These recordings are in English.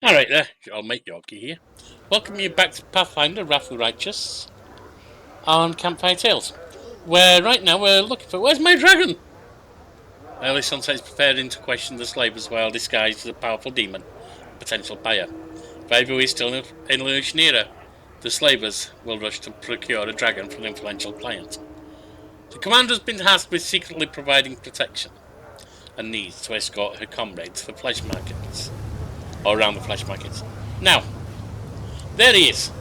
Alright there, I'll make Yorkie here. Welcome you back to Pathfinder, Wrath of the Righteous on Campfire Tales. Where right now we're looking for... Where's my dragon? Early Sunset is preparing to question the slavers while disguised as a powerful demon, potential buyer. If Aivu is still an illusioneer, the slavers will rush to procure a dragon from an influential client. The commander has been tasked with secretly providing protection and needs to escort her comrades to the flesh markets. Or around the flesh markets. Now, there he is.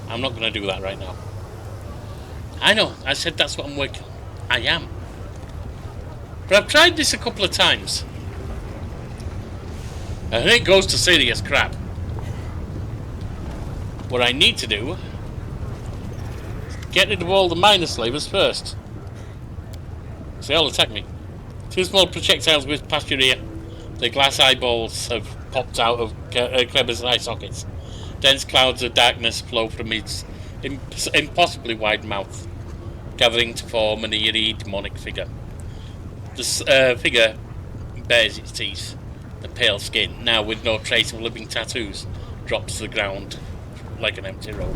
I'm not going to do that right now. I know, I said that's what I'm working on. I am. But I've tried this a couple of times. And it goes to serious crap. What I need to do is get rid of all the minor slavers first. So they all attack me. Two small projectiles whiz past your ear. The glass eyeballs have popped out of Kleber's eye sockets. Dense clouds of darkness flow from his impossibly wide mouth, gathering to form an eerie demonic figure. The figure bares its teeth. The pale skin, now with no trace of living tattoos, drops to the ground like an empty robe.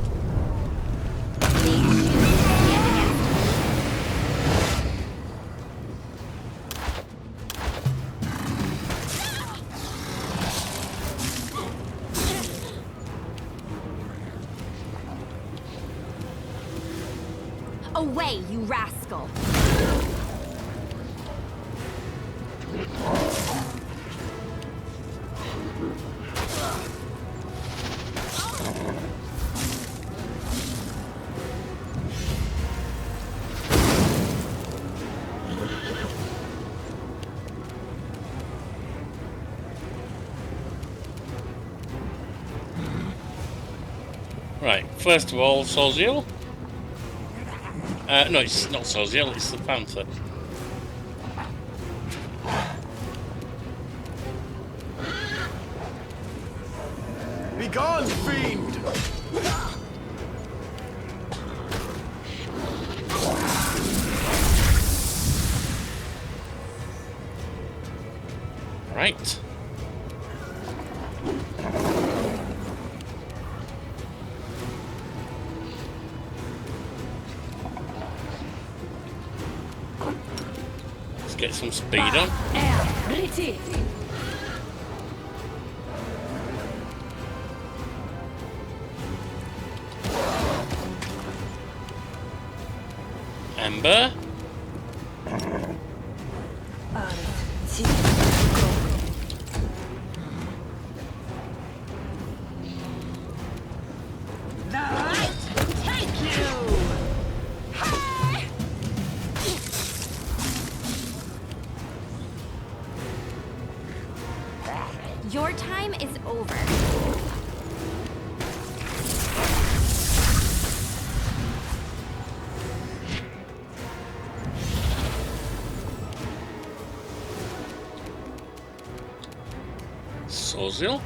Away, you rascal! Right, first of all, Soziel. No, it's not Soziel, it's the Panther. Begone, fiend! Right. Let's get some speed on. Ember. Your time is over. Soziel.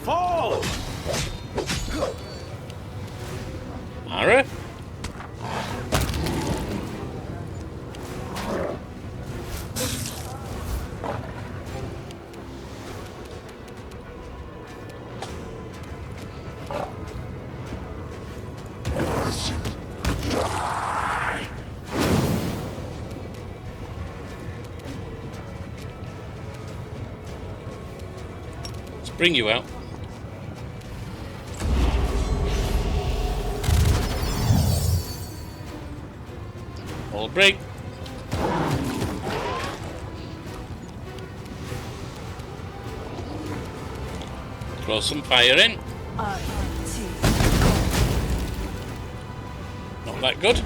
Fall! Ara. Let's bring you out. All break. Throw some fire in. Not that good.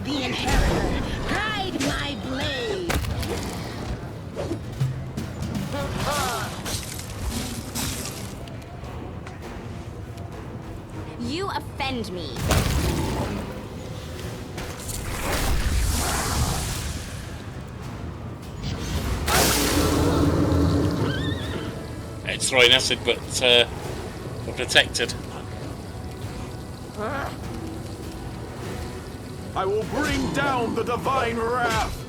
The inheritor, guide my blade. You offend me. It's throwing acid, but we're protected. I will bring down the divine wrath!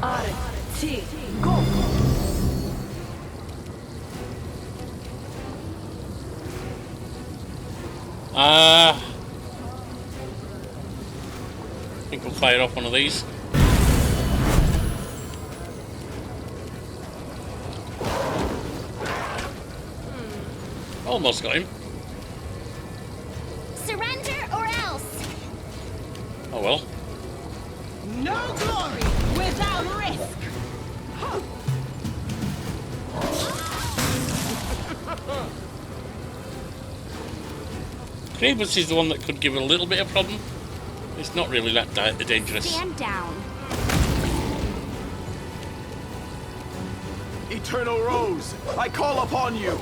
R.T. Go! I think we'll fire off one of these. Almost got him. Surrender or else. Oh well. No glory without risk! Grievous is the one that could give a little bit of problem. It's not really that dangerous. Stand down. Eternal Rose, I call upon you!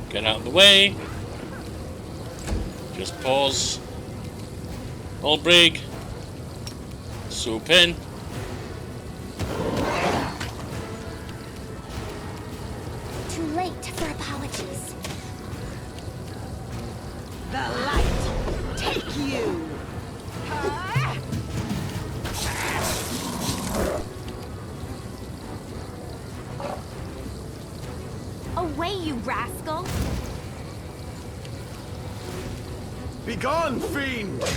Get out of the way. Just pause. All brig. Swoop in. Too late for apologies. The light take you! Away, you rascal. Begone, fiend! Back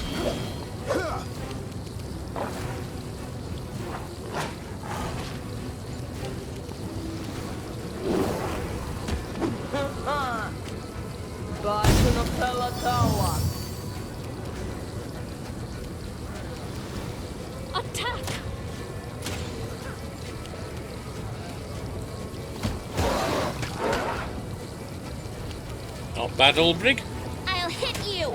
to the Pella Tower! Attack! Not bad, old brig. I'll hit you.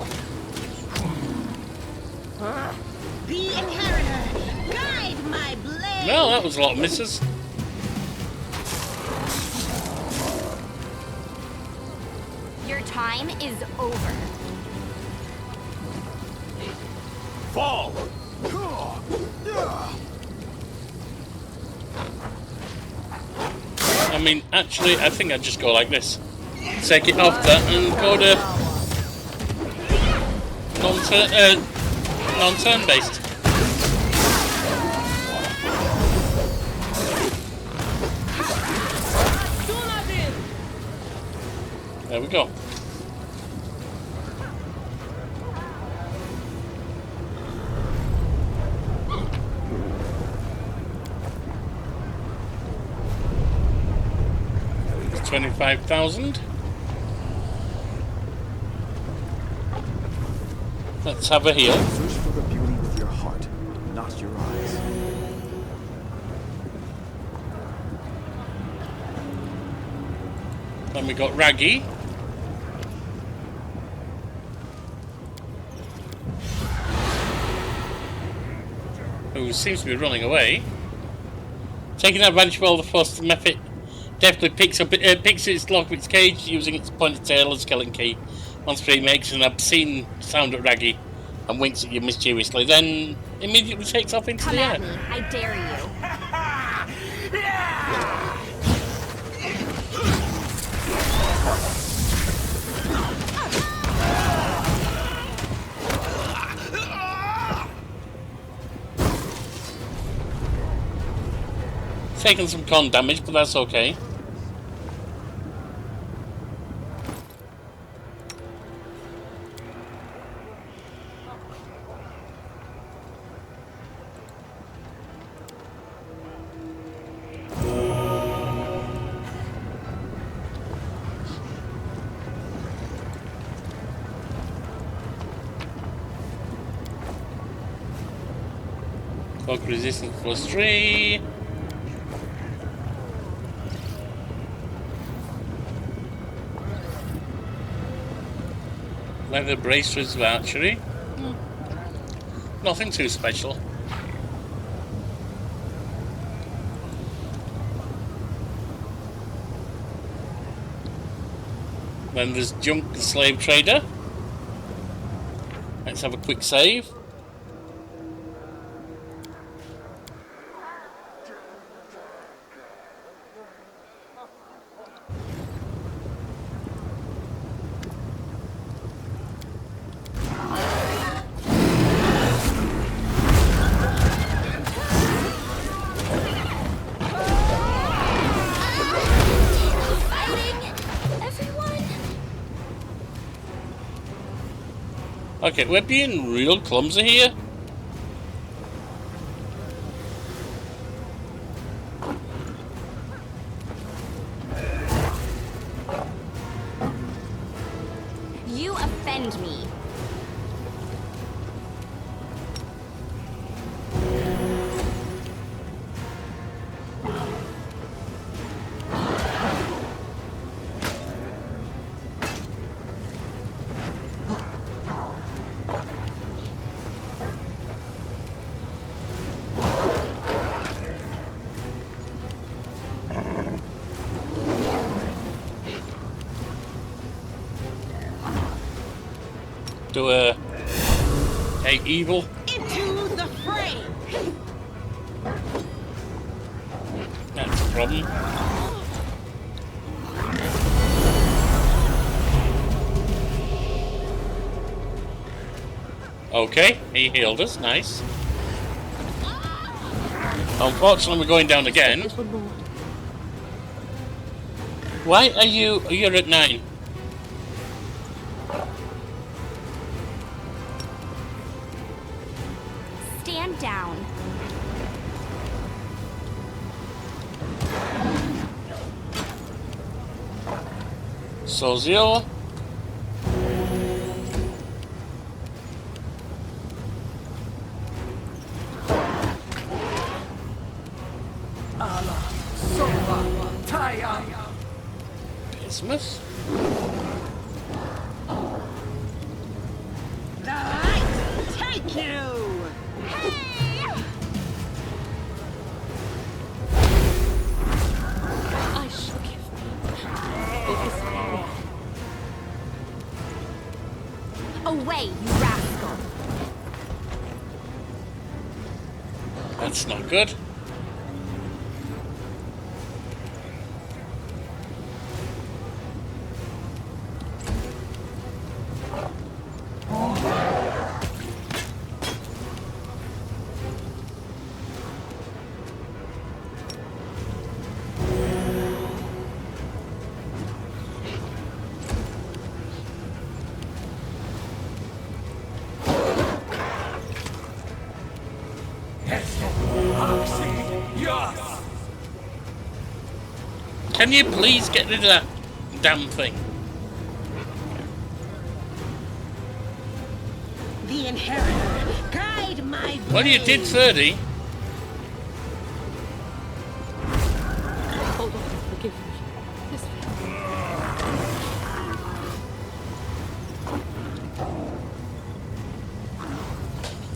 The Inheritor, guide my blade! Well, that was a lot of misses. Your time is over. Fall! I mean, actually, I think I'd just go like this. Take it off that and go to non-turn based. There we go. It's 25,000. Let's have a heal. Search for the beauty with your heart, not your eyes. Then we got Raggy. Who seems to be running away. Taking advantage of all the fuss, the method definitely picks its lock of its cage using its pointed tail as skeleton key. Once three makes an obscene sound at Raggy and winks at you mischievously, then immediately takes off into Come the at air. me. I dare you. Taking some con damage, but that's okay. Clock resistance plus 3. Leather bracelets of archery. Nothing too special. Then there's Junk the Slave Trader. Let's have a quick save. Okay, we're being real clumsy here. You offend me. Do hey, evil. Into the fray. That's a problem. Okay, he healed us. Nice. Unfortunately, we're going down again. Why are you? You're at 9. Stand down. Sozio. Bismuth. The light take you. I shall give me. Away, you rascal. That's not good. Can you please get rid of that damn thing? The inheritor, guide my blade. Well, you did 30. Hold on, forgive me. This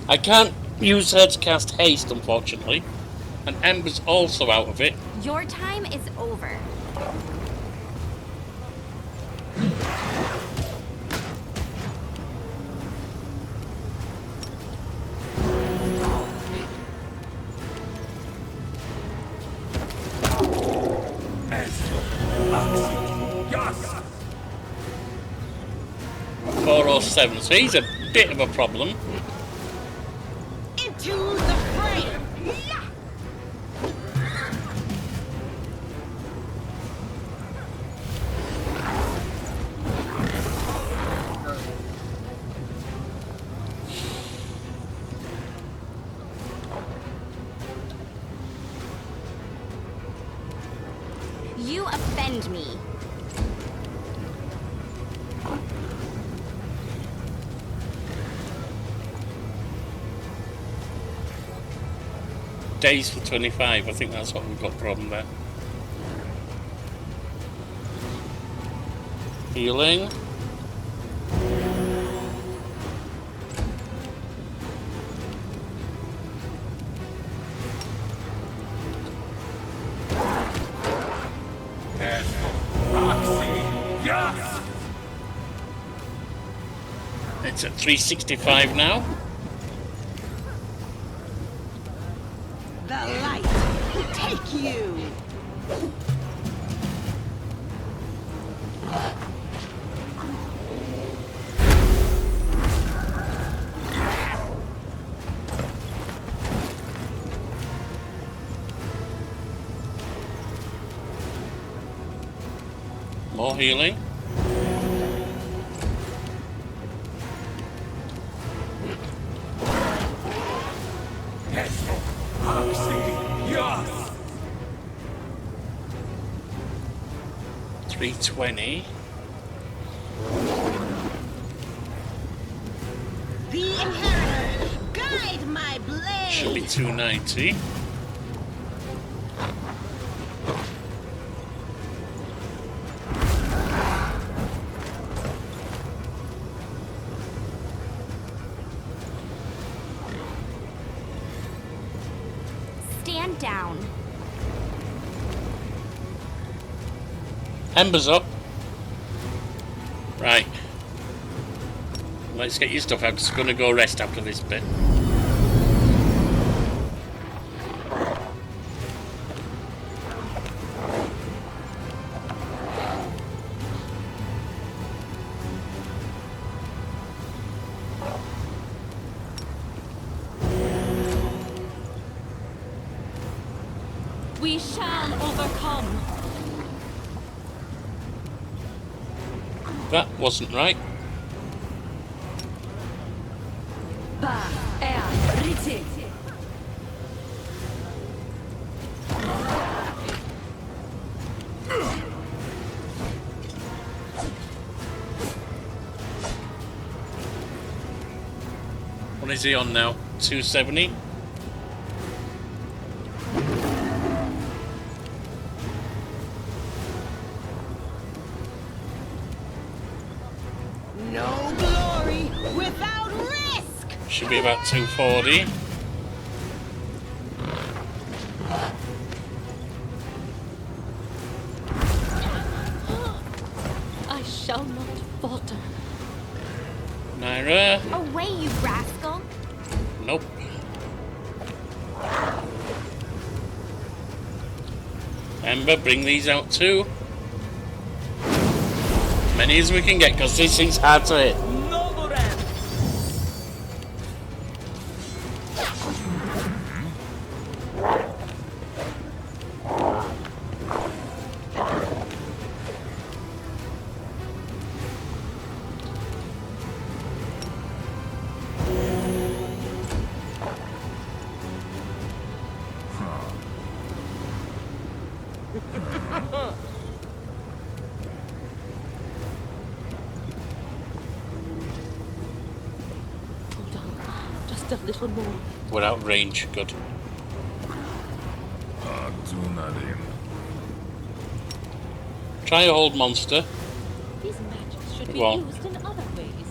I can't use her to cast haste, unfortunately. And Ember's also out of it. Your time is over. Yes. 407, so he's a bit of a problem. Into the fray. You offend me. Days for 25, I think that's what we've got problem there. Healing. It's at 365 now. The light take you. More healing. Yes! 320. The inheritor, guide my blade. Should be 290. Stand down. Ember's up. Right. Let's get your stuff out because we're going to go rest after this bit. We shall overcome. That wasn't right. What is he on now? 270? No glory without risk. Should be about 240. I shall not falter. Naira. Away, you rascal. Nope. Ember, bring these out too. Many as we can get because this thing's hard to hit. Hold on. Just a little more. Without range, good. Try a hold monster. These magics should be Go on. used in other ways.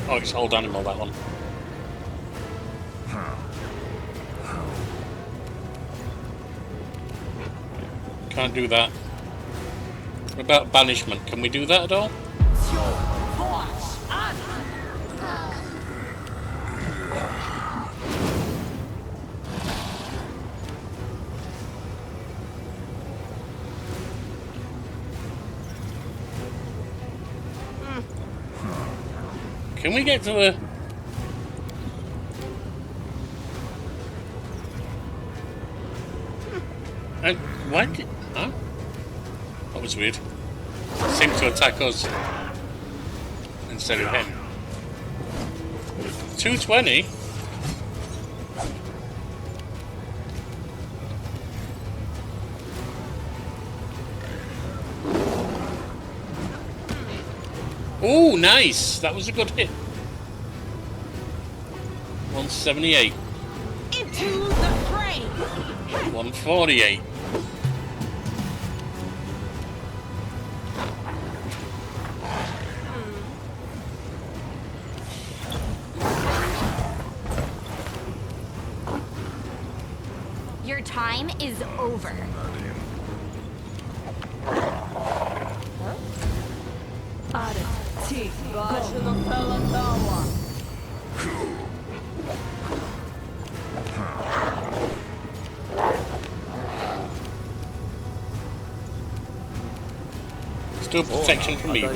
Oh, it's hold animal, that one. Can't do that. What about banishment? Can we do that at all? Can we get to the... Why did... Huh? That was weird. Seemed to attack us instead of him. 220? Oh, nice! That was a good hit. 178. Into the fray. 148. Your time is over. Still protection from evil.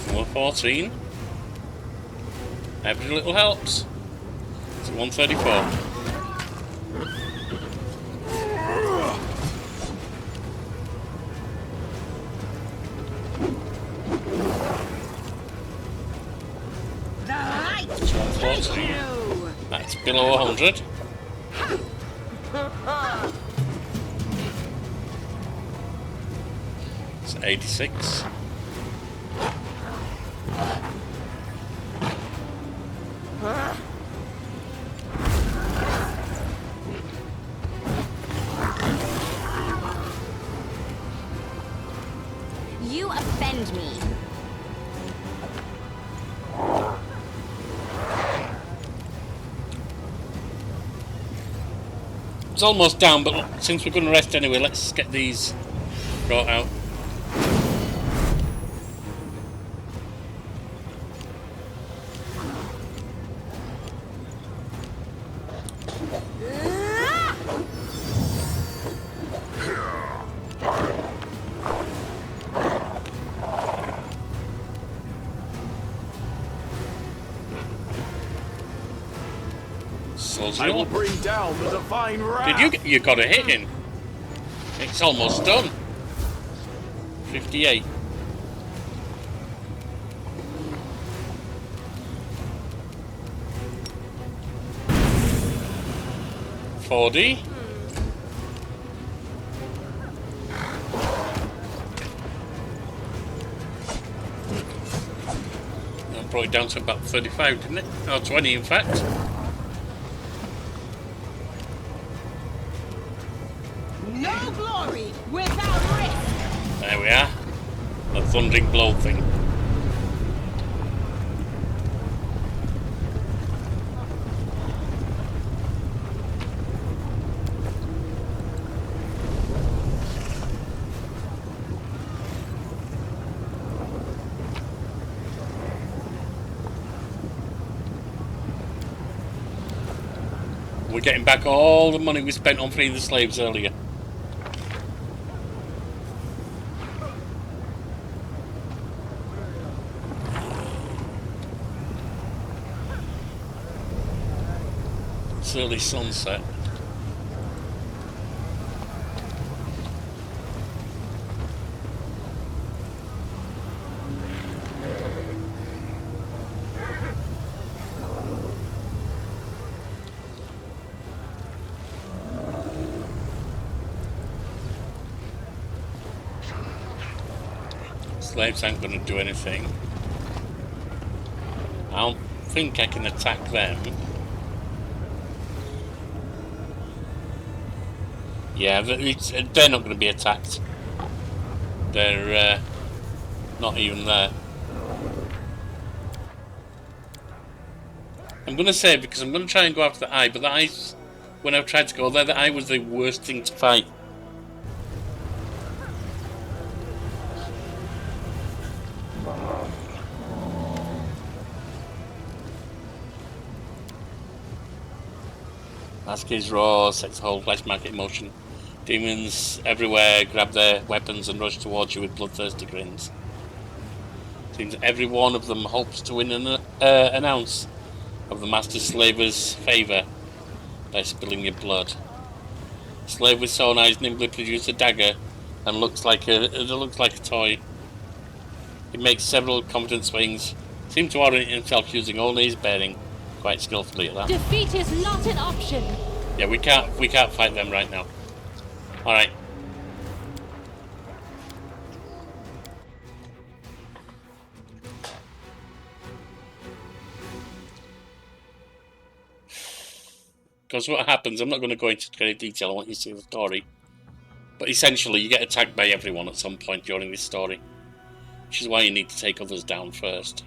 Number 14. Every little helps. It's 134. The light It's 114. you. That's below 100. It's 86. You offend me. It's almost down, but since we're going to rest anyway, let's get these brought out. I will bring down the divine wrath. Did you got a hit in? It's almost done. 58. $40. That brought it down to about 35, didn't it? Or 20 in fact. No glory without risk. There we are. The thundering blow thing. We're getting back all the money we spent on freeing the slaves earlier. It's early sunset. Slaves aren't going to do anything. I don't think I can attack them. Yeah, they're not going to be attacked. They're not even there. I'm going to say it because I'm going to try and go after the eye, but the eye's, when I've tried to go there, the eye was the worst thing to fight. Askey's roar sets the whole flesh market in motion. Demons everywhere grab their weapons and rush towards you with bloodthirsty grins. Seems every one of them hopes to win an ounce of the master slaver's favour by spilling your blood. The slave with sewn eyes nimbly produces a dagger and it looks like a toy. It makes several confident swings, seems to orient himself using only his bearing, quite skillfully at that. Defeat is not an option. Yeah, we can't fight them right now. Alright. Because what happens, I'm not going to go into any detail, I want you to see the story. But essentially, you get attacked by everyone at some point during this story. Which is why you need to take others down first.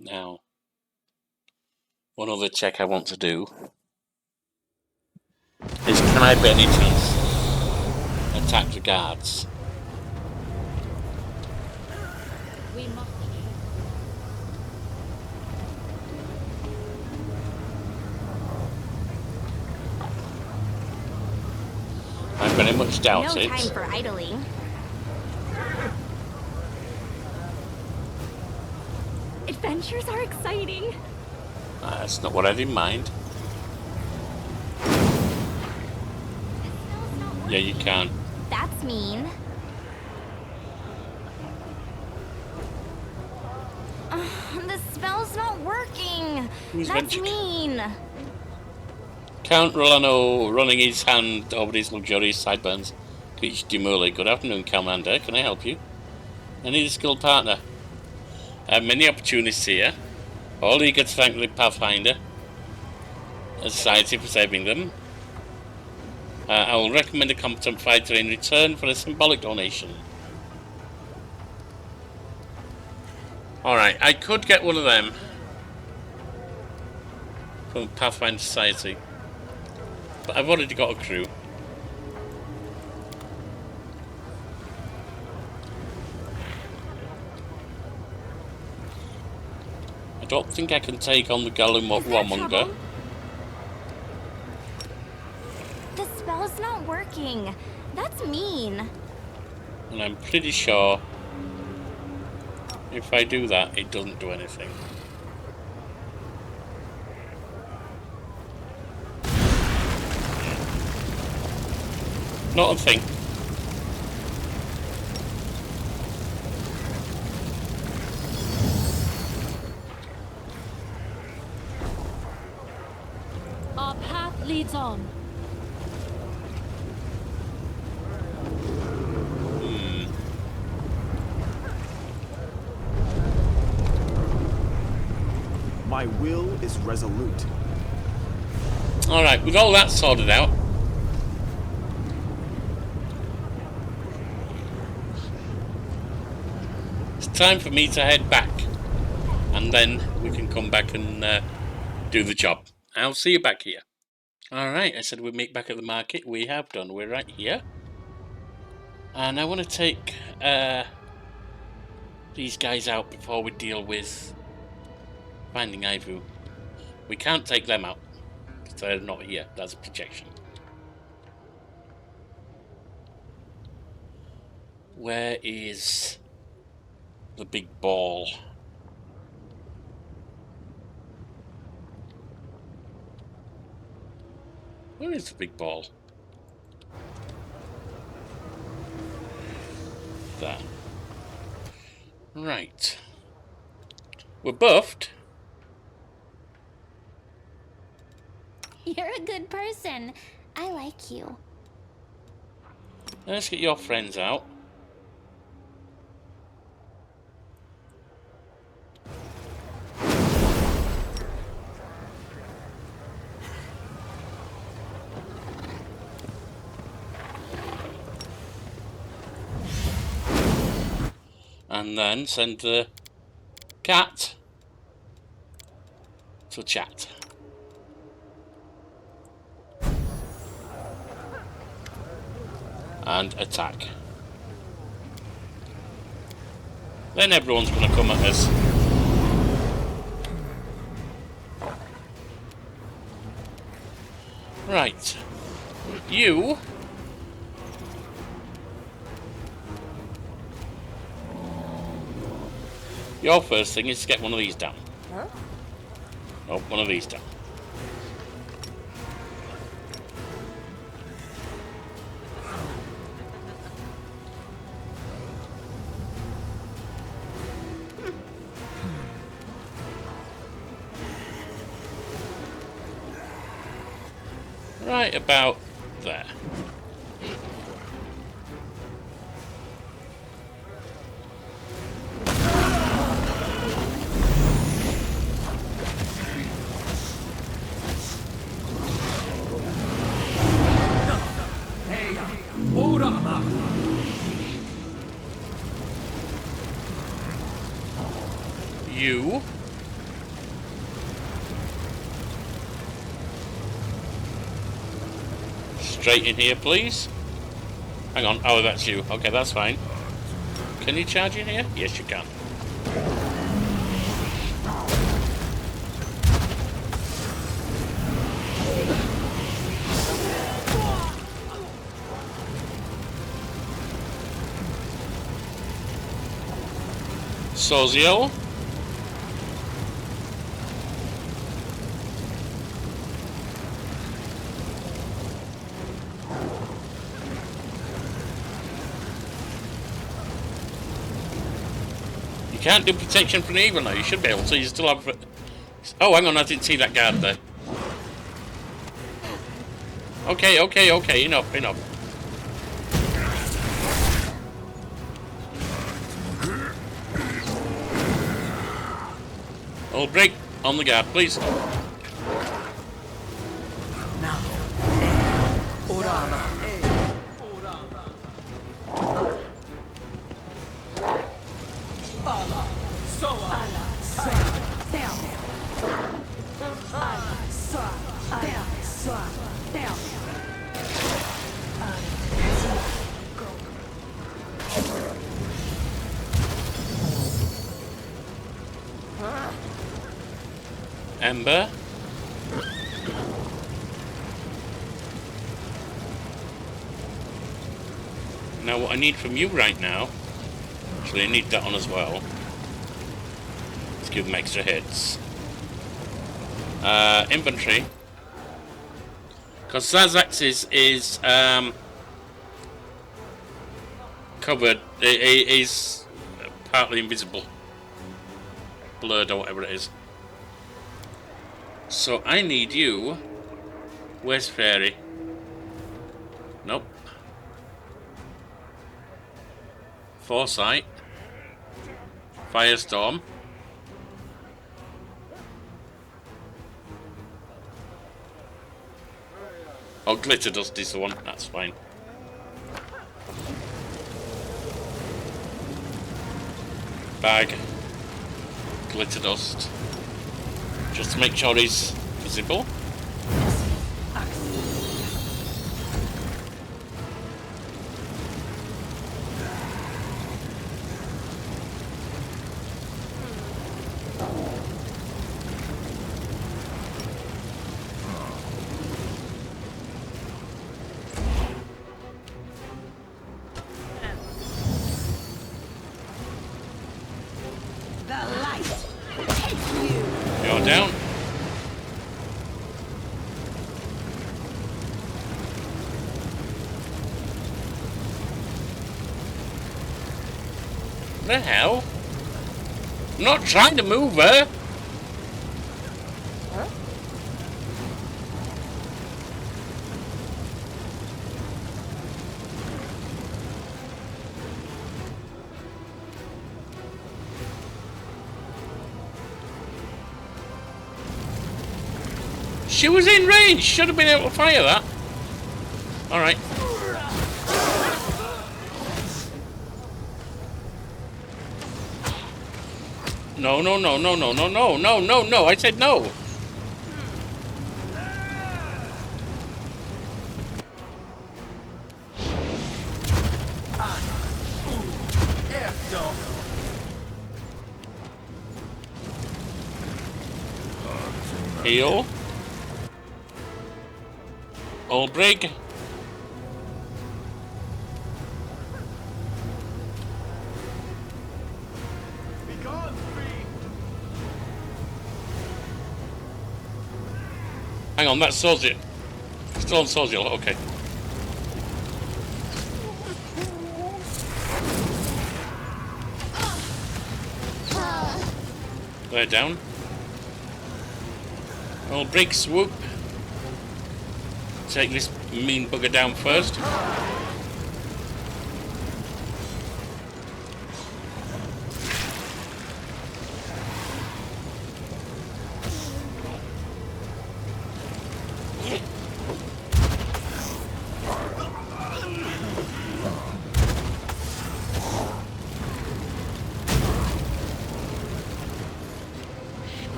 Now, one other check I want to do is, can I by any chance attack the guards? We must. I very much doubt No it. time for idling. Adventures are exciting. That's not what I had in mind. Yeah, you can. That's mean. The spell's not working. Who's That's ventured? mean. Count Rolano running his hand over his luxurious sideburns. Greets demurely. Good afternoon, Commander. Can I help you? I need a skilled partner. I have many opportunities here. All eager to thank the Pathfinder Society for saving them. I will recommend a competent fighter in return for a symbolic donation. Alright, I could get one of them from Pathfinder Society, but I've already got a crew. I don't think I can take on the Gollum Warmonger. The spell's not working. That's mean. And I'm pretty sure if I do that, it doesn't do anything. Not a thing. Our path leads on. My will is resolute. Alright, with all that sorted out, it's time for me to head back. And then we can come back and do the job. I'll see you back here. Alright, I said we'd meet back at the market. We have done. We're right here. And I want to take these guys out before we deal with finding Aivu. We can't take them out because they're not here. That's a projection. Where is the big ball? Where is the big ball? There. Right. We're buffed. You're a good person. I like you. Let's get your friends out. And then send the cat to chat. And attack. Then everyone's going to come at us. Right. You... Your first thing is to get one of these down. Huh? Oh, one of these down. Right about there. You Straight in here, please. Hang on. Oh, that's you. Okay, that's fine. Can you charge in here? Yes, you can. Sozio. You can't do protection from evil now. You should be able to. You still have... Oh, hang on. I didn't see that guard there. Okay, okay, okay. Enough, enough. I'll break on the guard, please. Now. Orama. Allah. Soa. Ember. Now what I need from you right now, actually I need that on as well. Let's give them extra hits. Inventory. Because Zazax is covered, it is partly invisible. Blurred or whatever it is. So I need you. Where's Fairy? Nope. Foresight. Firestorm. Oh, Glitter Dust is the one. That's fine. Bag. Glitter Dust. Just to make sure he's visible. Down. The hell? I'm not trying to move her. Huh? She was in range. Should have been able to fire that. All right. No, no, no, no, no, no, no, no, no, no. I said no. Heal. All break. Hang on, that's Soziel. Still on Soziel, okay. They're down. All break, swoop. Take this mean bugger down first.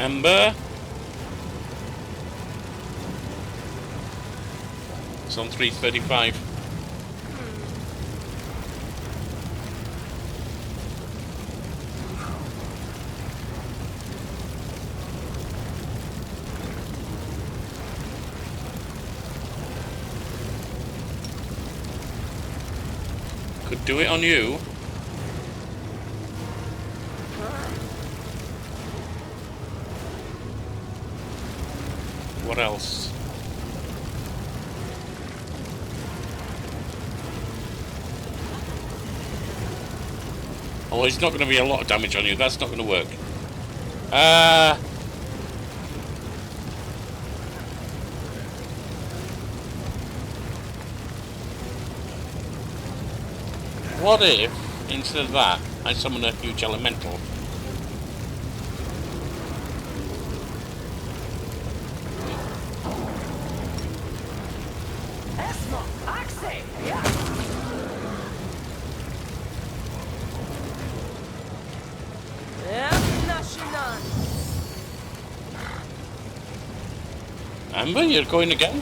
Amber. It's on 335. Could do it on you. What else? Oh, it's not going to be a lot of damage on you. That's not going to work. What if, instead of that, I summon a huge elemental? Amber, you're going again?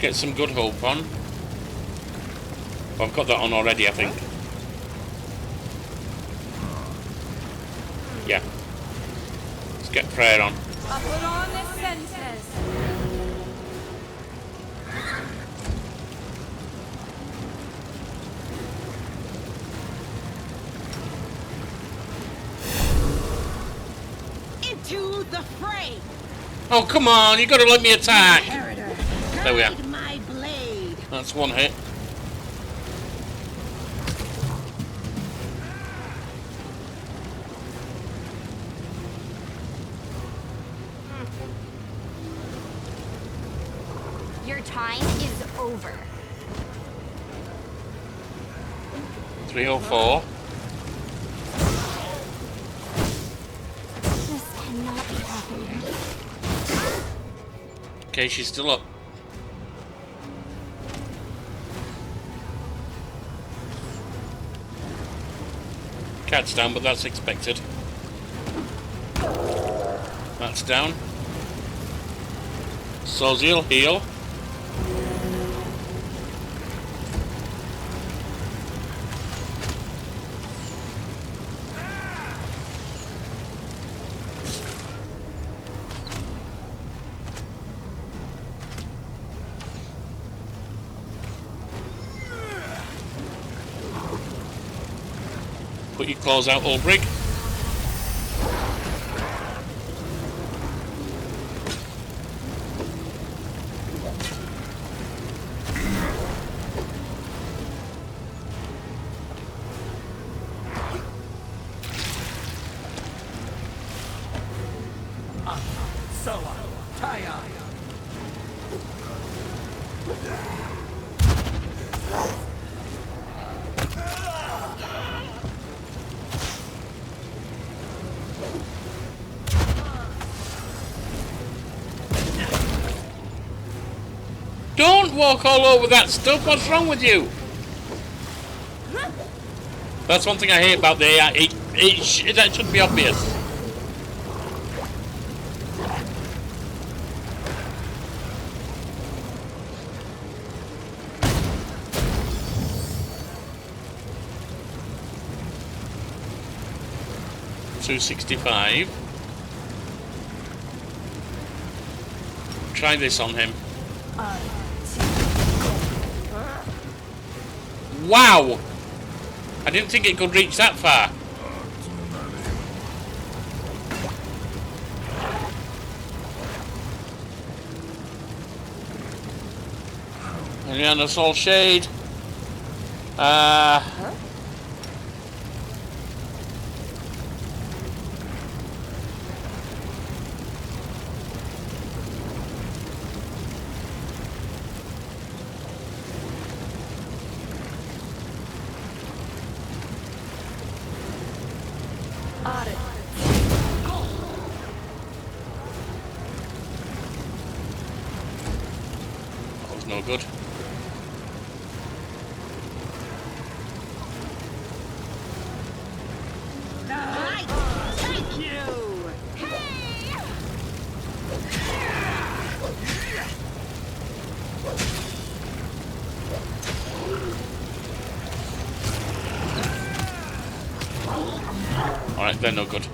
Let's get some good hope on. Well, I've got that on already, I think. Yeah. Let's get prayer on. Into the fray. Oh, come on, you got to let me attack. There we are. My blade. That's one hit. Your time is over. 304. This cannot be happening. Okay, she's still up. Cat's down, but that's expected. That's down. Soziel, heal. Put your claws out, Ulbrig. Don't walk all over that stuff. What's wrong with you? That's one thing I hate about the AI. That should be obvious. $265. Try this on him. Wow! I didn't think it could reach that far. Eliana Soul Shade. That was no good. I take you! Alright, they're no good.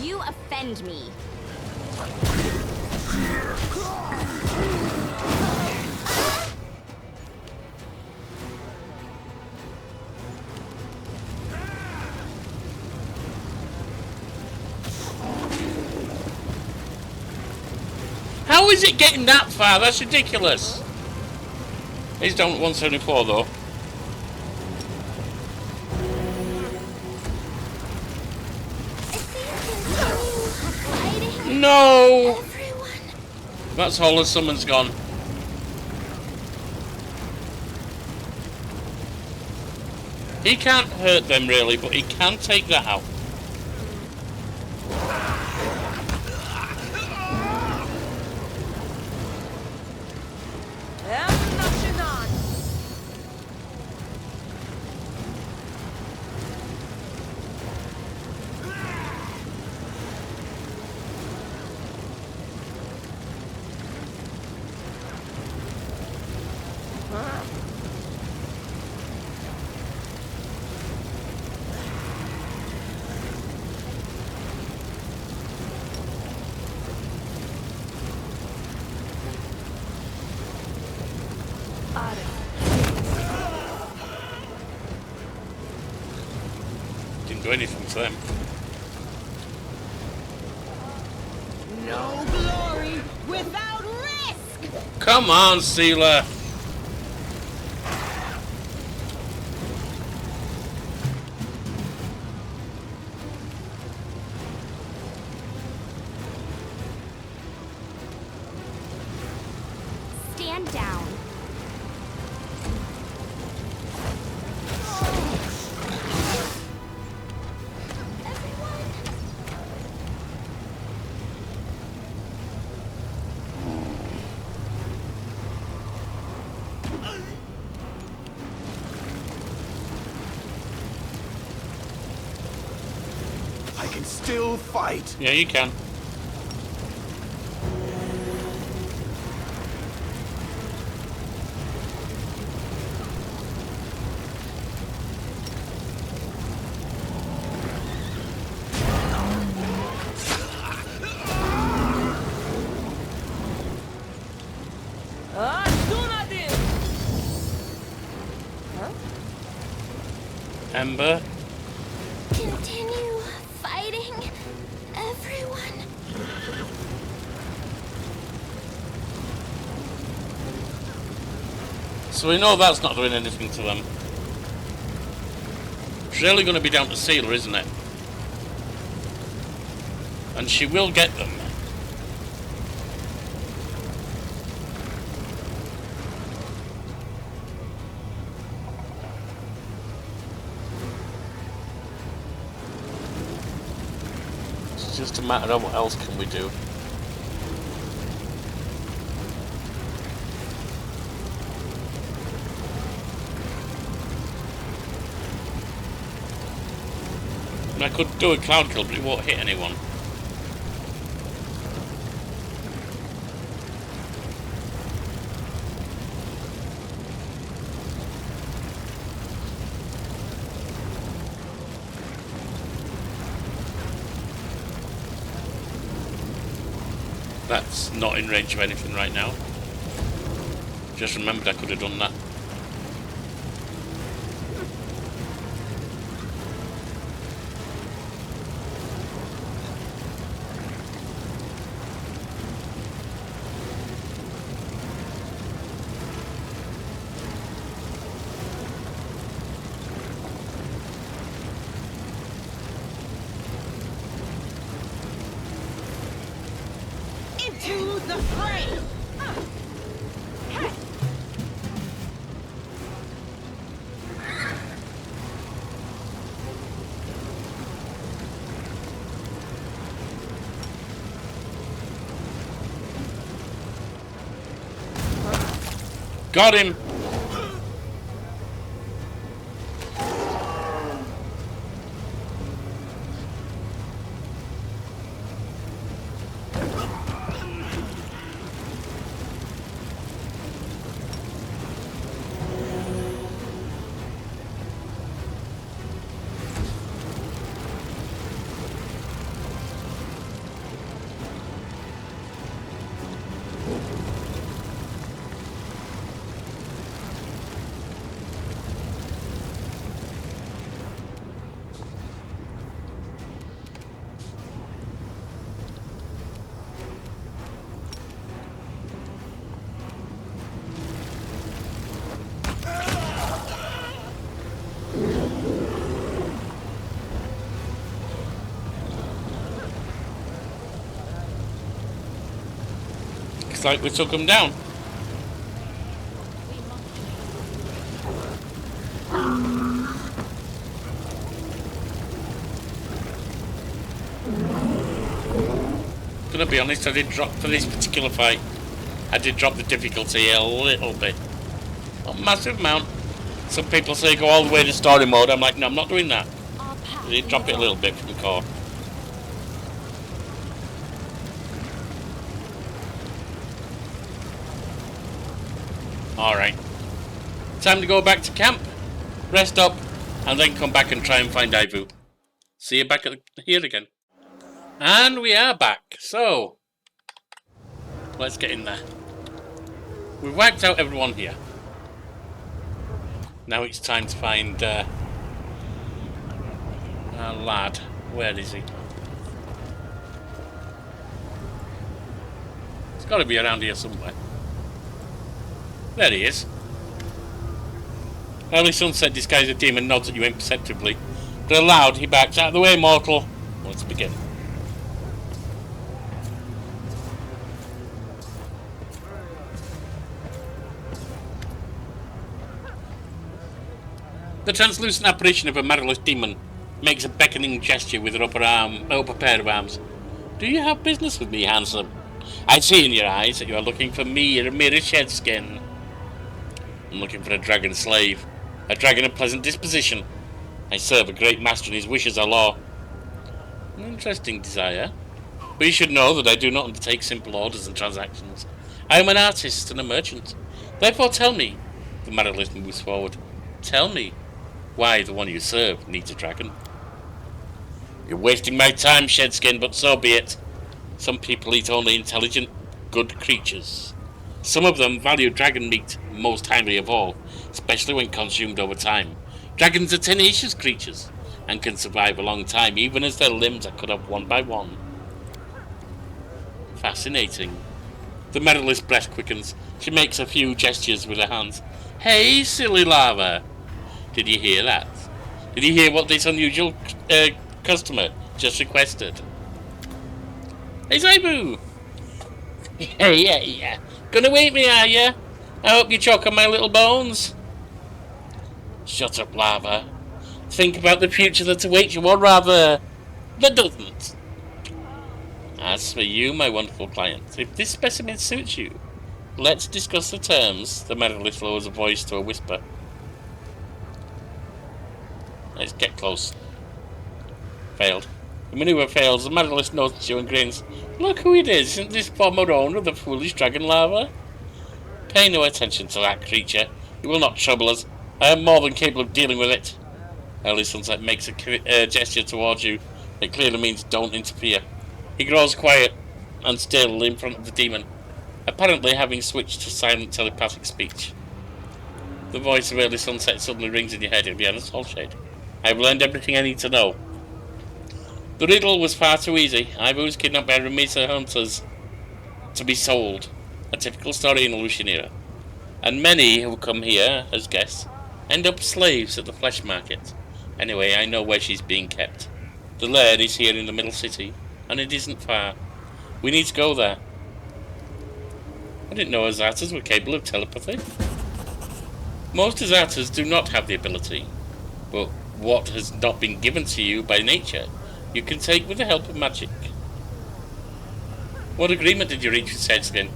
You offend me. How is it getting that far? That's ridiculous. He's down at 174 though. No! Everyone. That's all the summons gone. He can't hurt them really, but he can take that out. Didn't do anything to them. No glory without risk! Come on, Sealer! Stand down. I can still fight. Yeah, you can. Ember. Continue fighting, everyone. So we know that's not doing anything to them. It's really going to be down to Sealer, isn't it? And she will get them. It's just a matter of what else can we do. I could do a cloud kill, but it won't hit anyone. That's not in range of anything right now. Just remembered I could have done that. To the fray! Got him! Looks like we took him down. Gonna be honest, I did drop for this particular fight. I did drop the difficulty a little bit. Not a massive amount. Some people say go all the way to story mode. I'm like, no, I'm not doing that. Our path I did drop it a little bit from core. Alright. Time to go back to camp, rest up, and then come back and try and find Aivu. See you back here again. And we are back. So, let's get in there. We've wiped out everyone here. Now it's time to find our lad. Where is he? He's got to be around here somewhere. There he is. Early sunset disguised a demon nods at you imperceptibly. But aloud he backs out of the way, mortal. Let's begin. The translucent apparition of a marvelous demon makes a beckoning gesture with her upper pair of arms. Do you have business with me, handsome? I see in your eyes that you are looking for me, a mere shed skin. I'm looking for a dragon slave, a dragon of pleasant disposition. I serve a great master and his wishes are law. An interesting desire. But you should know that I do not undertake simple orders and transactions. I am an artist and a merchant. Therefore tell me, the marvelous moves forward, tell me why the one you serve needs a dragon. You're wasting my time, Shedskin, but so be it. Some people eat only intelligent, good creatures. Some of them value dragon meat most highly of all, especially when consumed over time. Dragons are tenacious creatures, and can survive a long time, even as their limbs are cut off one by one. Fascinating. The Merilith's breath quickens. She makes a few gestures with her hands. Hey, silly lava! Did you hear that? Did you hear what this unusual customer just requested? Hey, Aivu! Yeah. Gonna wait me, are ya? I hope you choke on my little bones. Shut up, lava. Think about the future that awaits you, or rather, that doesn't. As for you, my wonderful client, if this specimen suits you, let's discuss the terms. The Merilith lowers a voice to a whisper. Let's get close. Failed. The maneuver fails. The Merilith notices you and grins. Look who it is. Isn't this former owner of the foolish dragon lava? Pay no attention to that creature. It will not trouble us. I am more than capable of dealing with it. Early Sunset makes a gesture towards you. It clearly means don't interfere. He grows quiet and still in front of the demon, apparently having switched to silent telepathic speech. The voice of Early Sunset suddenly rings in your head. It'll be a soul shade. I've learned everything I need to know. The riddle was far too easy. Aivu was kidnapped by Remisa hunters to be sold. A typical story in Aleutian era. And many who come here as guests end up slaves at the flesh market. Anyway, I know where she's being kept. The lair is here in the middle city, and it isn't far. We need to go there. I didn't know Azatas were capable of telepathy. Most Azatas do not have the ability, but what has not been given to you by nature, you can take with the help of magic. What agreement did you reach with Sedskin?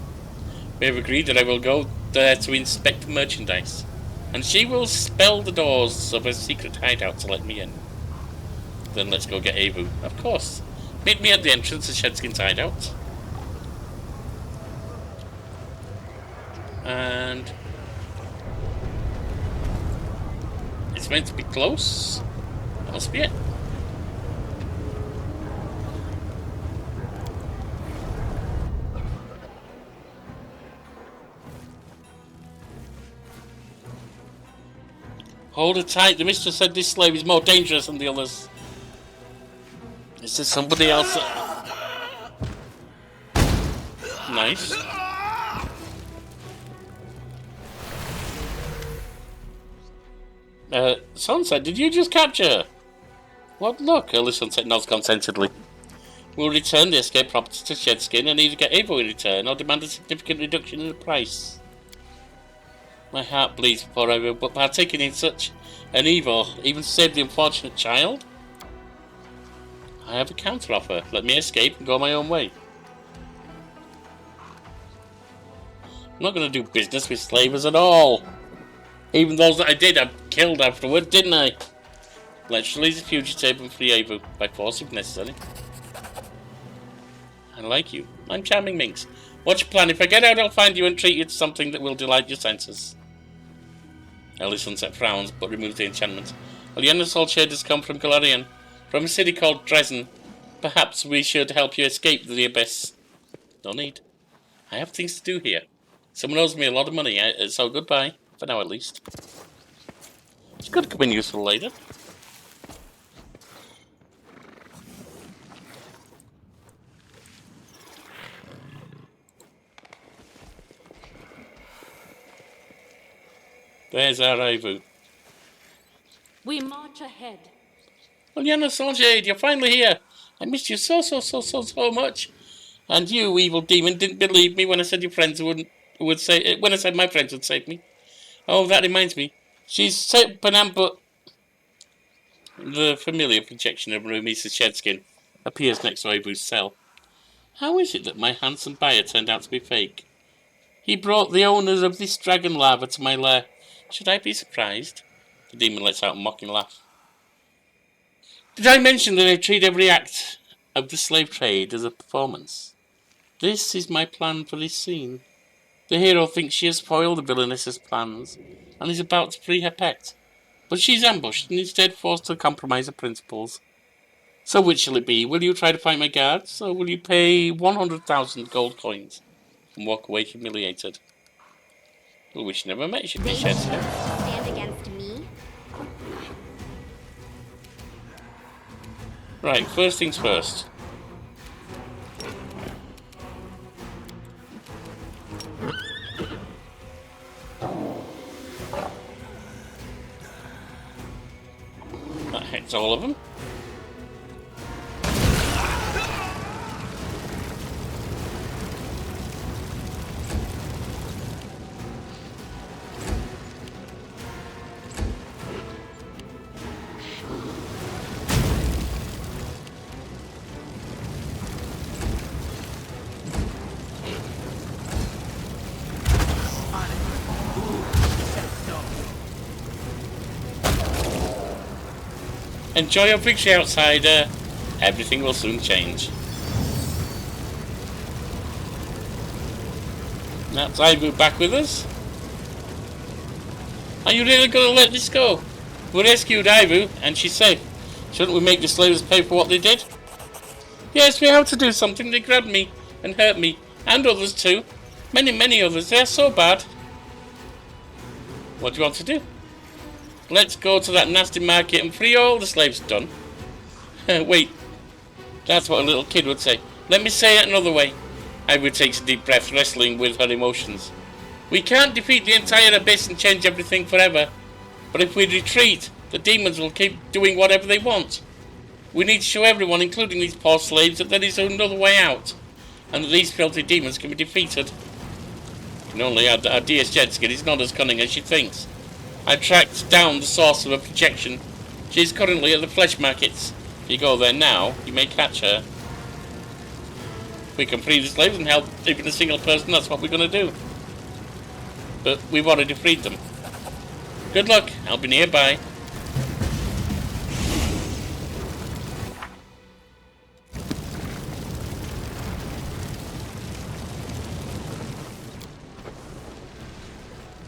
We have agreed that I will go there to inspect the merchandise, and she will spell the doors of a secret hideout to let me in. Then let's go get Aivu. Of course. Meet me at the entrance to Shedskin's hideout. And it's meant to be close. That must be it. Hold it tight. The mistress said this slave is more dangerous than the others. Is there somebody else? Nice. Sunset, did you just capture her? What luck? Early Sunset nods contentedly. We'll return the escape property to Shedskin and either get Aivu in return or demand a significant reduction in the price. My heart bleeds before I will, but partaking in such an evil, even to save the unfortunate child? I have a counter-offer. Let me escape and go my own way. I'm not going to do business with slavers at all. Even those that I did, I killed afterward, didn't I? Let's release the fugitive and free Aivu, by force if necessary. I like you. I'm charming Minx. What's your plan? If I get out, I'll find you and treat you to something that will delight your senses. Early Sunset frowns, but removes the enchantment. Aliana's soul shade has come from Galarian, from a city called Dresden. Perhaps we should help you escape the abyss. No need. I have things to do here. Someone owes me a lot of money, so goodbye. For now, at least. It's got to come in useful later. There's our Aivu. We march ahead. Aliana Soljade, you're finally here. I missed you so much. And you, evil demon, didn't believe me when I said your friends would say when I said my friends would save me. Oh, that reminds me. She's Panam, but the familiar projection of Rumisa Shedskin appears next to Aivu's cell. How is it that my handsome buyer turned out to be fake? He brought the owners of this dragon larva to my lair. Should I be surprised? The demon lets out a mocking laugh. Did I mention that I treat every act of the slave trade as a performance? This is my plan for this scene. The hero thinks she has foiled the villainess's plans and is about to free her pet, but she's ambushed and instead forced to compromise her principles. So which shall it be? Will you try to fight my guards, or will you pay 100,000 gold coins and walk away humiliated? Well, we should never met, should be They shed. stand against me? Right, first things first. That hits all of them. Enjoy your victory, outsider. Everything will soon change. That's Aivu back with us. Are you really going to let this go? We rescued Aivu, and she's safe. Shouldn't we make the slavers pay for what they did? Yes, we have to do something. They grabbed me and hurt me, and others too. Many others. They're so bad. What do you want to do? Let's go to that nasty market and free all the slaves done. Wait, that's what a little kid would say. Let me say it another way. Aivu takes a deep breath, wrestling with her emotions. We can't defeat the entire abyss and change everything forever. But if we retreat, the demons will keep doing whatever they want. We need to show everyone, including these poor slaves, that there is another way out, and that these filthy demons can be defeated. And only our dear Shedskin is not as cunning as she thinks. I tracked down the source of her projection. She is currently at the flesh markets. If you go there now, you may catch her. If we can free the slaves and help even a single person, that's what we're going to do. But we've already freed them. Good luck, I'll be nearby.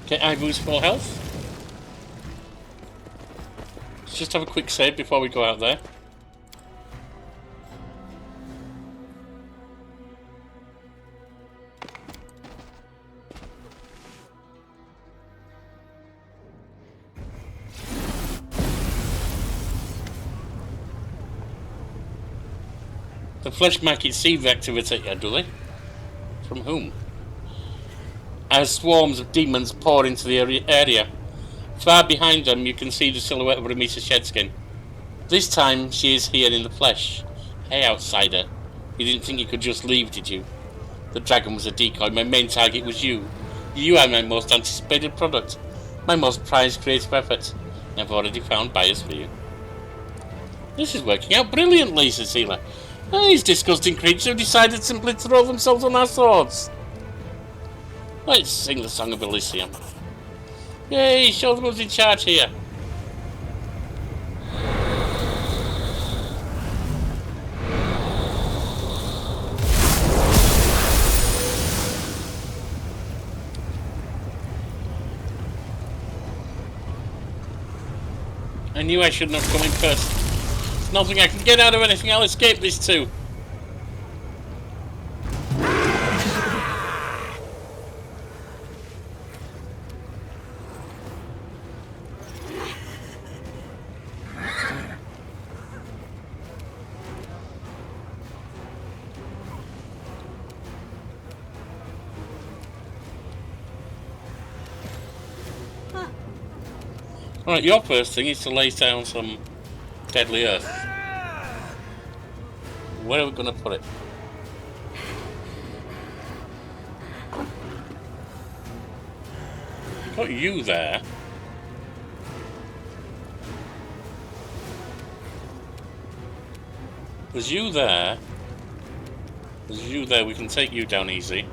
Get Aivu's full health. Let's just have a quick save before we go out there. The flesh market seed activity, do they? From whom? As swarms of demons pour into the area. Far behind them you can see the silhouette of Ramisa Shedskin. This time she is here in the flesh. Hey outsider, you didn't think you could just leave, did you? The dragon was a decoy, my main target was you. You are my most anticipated product. My most prized creative effort. I've already found buyers for you. This is working out brilliantly, Cecilia. These disgusting creatures have decided simply to throw themselves on our swords. Let's sing the Song of Elysium. Yay, show them who's in charge here. I knew I shouldn't have come in first. There's nothing I can get out of anything I'll escape this too. Alright, your first thing is to lay down some deadly earth. Where are we going to put it? Got you there. There's you there. There's you there. We can take you down easy.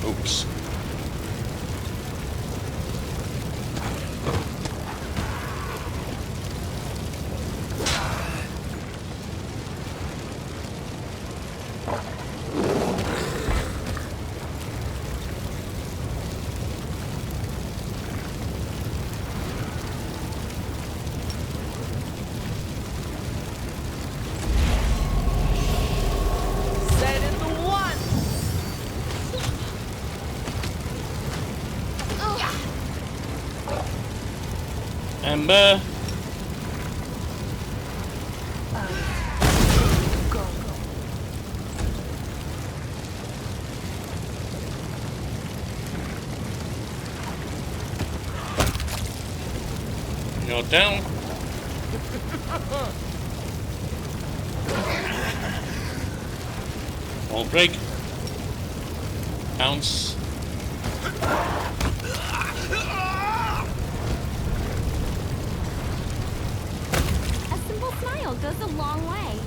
Oops. Ember. You're down. Wall break. Bounce. Goes a long way.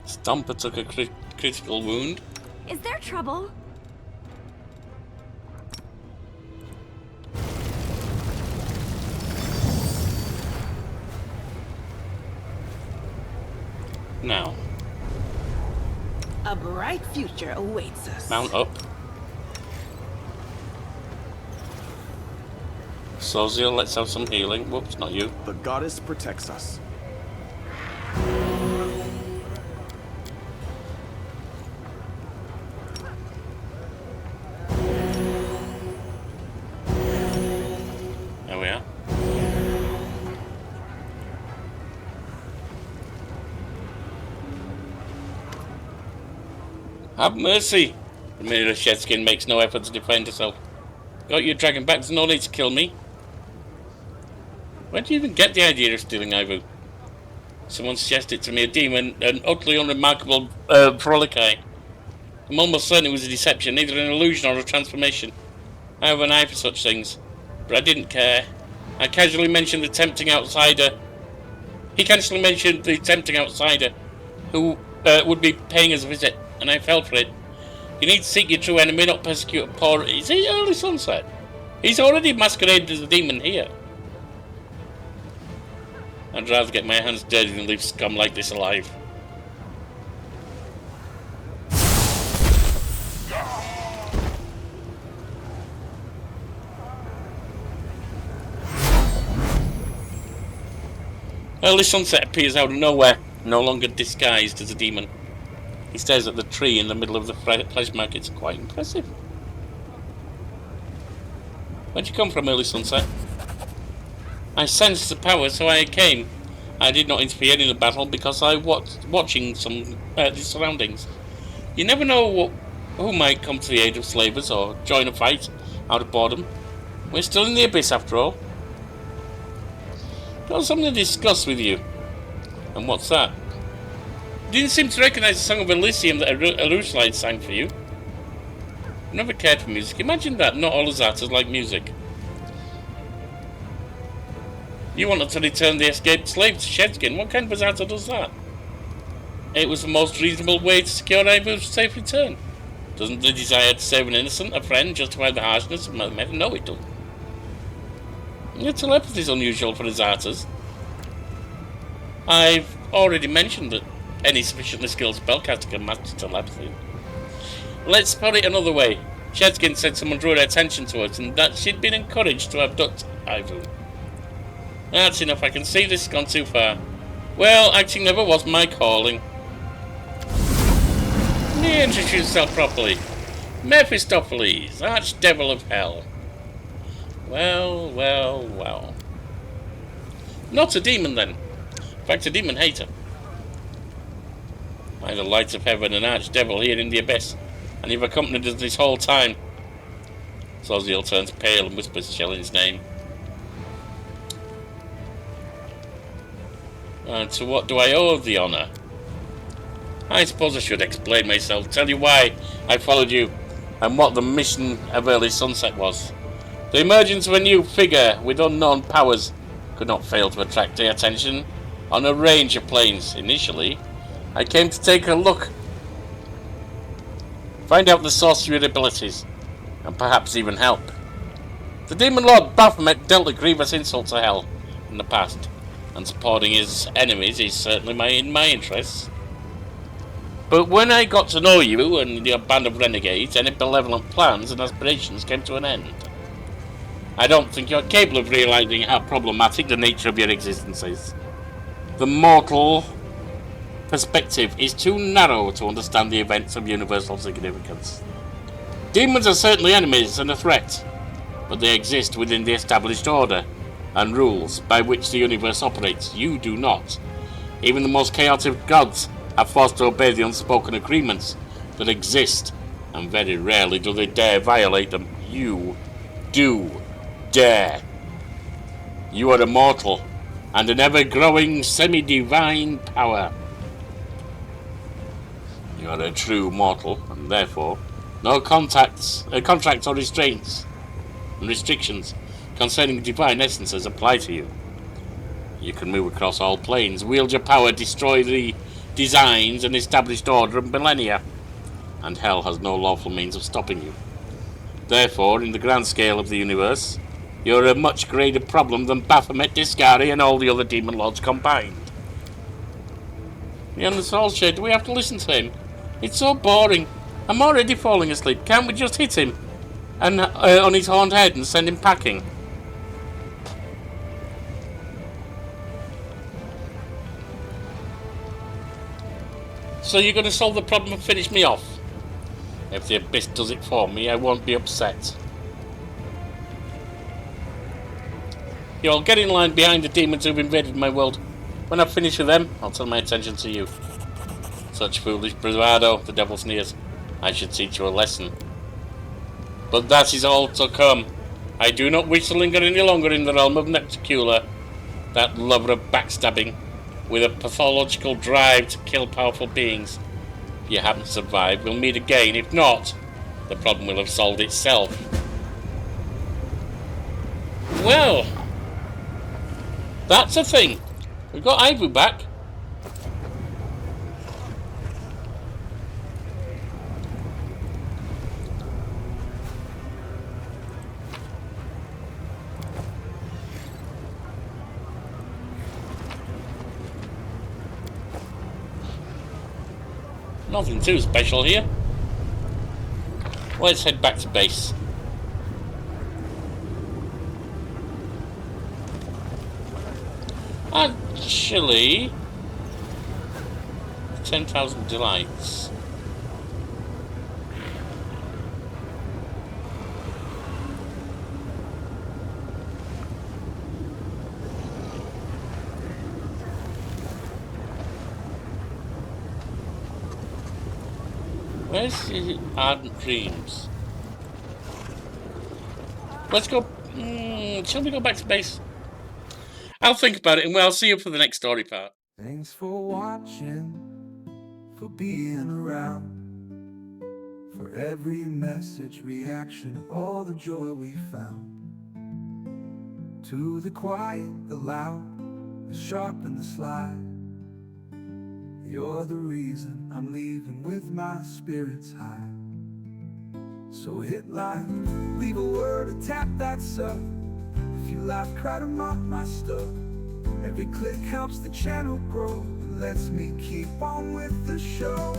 Stumper took a critical wound. Is there trouble? Now. A bright future awaits us. Mount up. Sozia, let's have some healing. Whoops, not you. The goddess protects us. There we are. Have mercy! The mirror Shedskin makes no effort to defend herself. Got your dragon back, there's no need to kill me. Where do you even get the idea of stealing Aivu? Someone suggested it to me, a demon, an utterly unremarkable frolic. I'm almost certain it was a deception, either an illusion or a transformation. I have an eye for such things, but I didn't care. I casually mentioned the tempting outsider. He casually mentioned the tempting outsider who would be paying us a visit, and I fell for it. You need to seek your true enemy, not persecute a poor... Is it early sunset? He's already masqueraded as a demon here. I'd rather get my hands dirty than leave scum like this alive. Early sunset appears out of nowhere, no longer disguised as a demon. He stares at the tree in the middle of the flesh market. It's quite impressive. Where'd you come from, early sunset? I sensed the power, so I came. I did not interfere in the battle because I was watching the surroundings. You never know who might come to the aid of slavers or join a fight out of boredom. We're still in the abyss after all. Got something to discuss with you. And what's that? Didn't seem to recognise the song of Elysium that Aruslide sang for you. I never cared for music. Imagine that, not all Azatas like music. You wanted to return the escaped slave to Shedskin. What kind of Azata does that? It was the most reasonable way to secure Aivu's safe return. Doesn't the desire to save an innocent, a friend, justify the harshness of my method? No, it doesn't. Your telepathy is unusual for Azatas. I've already mentioned that any sufficiently skilled spellcaster can master telepathy. Let's put it another way. Shedskin said someone drew her attention to us and that she'd been encouraged to abduct Aivu. That's enough, I can see this has gone too far. Well, acting never was my calling. Let me introduce yourself properly. Mephistopheles, Archdevil of Hell. Well, well, well. Not a demon then. In fact, a demon hater. By the lights of heaven, an archdevil here in the abyss, and you've accompanied us this whole time. Zoziel turns pale and whispers Shellin's name. And to what do I owe the honour? I suppose I should explain myself, tell you why I followed you, and what the mission of early sunset was. The emergence of a new figure with unknown powers could not fail to attract the attention on a range of planes. Initially, I came to take a look, find out the source of your abilities, and perhaps even help. The Demon Lord Baphomet dealt a grievous insult to Hell in the past, and supporting his enemies is certainly in my interests. But when I got to know you and your band of renegades, any benevolent plans and aspirations came to an end. I don't think you're capable of realizing how problematic the nature of your existence is. The mortal perspective is too narrow to understand the events of universal significance. Demons are certainly enemies and a threat, but they exist within the established order and rules by which the universe operates. You do not. Even the most chaotic gods are forced to obey the unspoken agreements that exist, and very rarely do they dare violate them. You do dare. You are immortal and an ever-growing semi-divine power. You are a true mortal, and therefore no contracts or restraints and restrictions concerning divine essences apply to you. You can move across all planes, wield your power, destroy the designs and established order of millennia, and Hell has no lawful means of stopping you. Therefore, in the grand scale of the universe, you're a much greater problem than Baphomet, Discari, and all the other demon lords combined. The Soul Shade, do we have to listen to him? It's so boring. I'm already falling asleep. Can't we just hit him and on his horned head and send him packing? So you're going to solve the problem and finish me off? If the Abyss does it for me, I won't be upset. You'll get in line behind the demons who've invaded my world. When I've finished with them, I'll turn my attention to you. Such foolish bravado, the devil sneers. I should teach you a lesson. But that is all to come. I do not wish to linger any longer in the realm of Nepticula, that lover of backstabbing, with a pathological drive to kill powerful beings. If you happen to survive, we'll meet again. If not, the problem will have solved itself. Well, that's a thing. We've got Aivu back. Nothing too special here. Let's head back to base. Actually, 10,000 delights. Where's the Ardent Dreams? Let's go. Shall we go back to base? I'll think about it and I'll see you for the next story part. Thanks for watching, for being around, for every message, reaction, all the joy we found. To the quiet, the loud, the sharp and the sly, you're the reason I'm leaving with my spirits high. So hit like, leave a word or tap that sub. If you laugh, cry to mock my stuff. Every click helps the channel grow, lets me keep on with the show.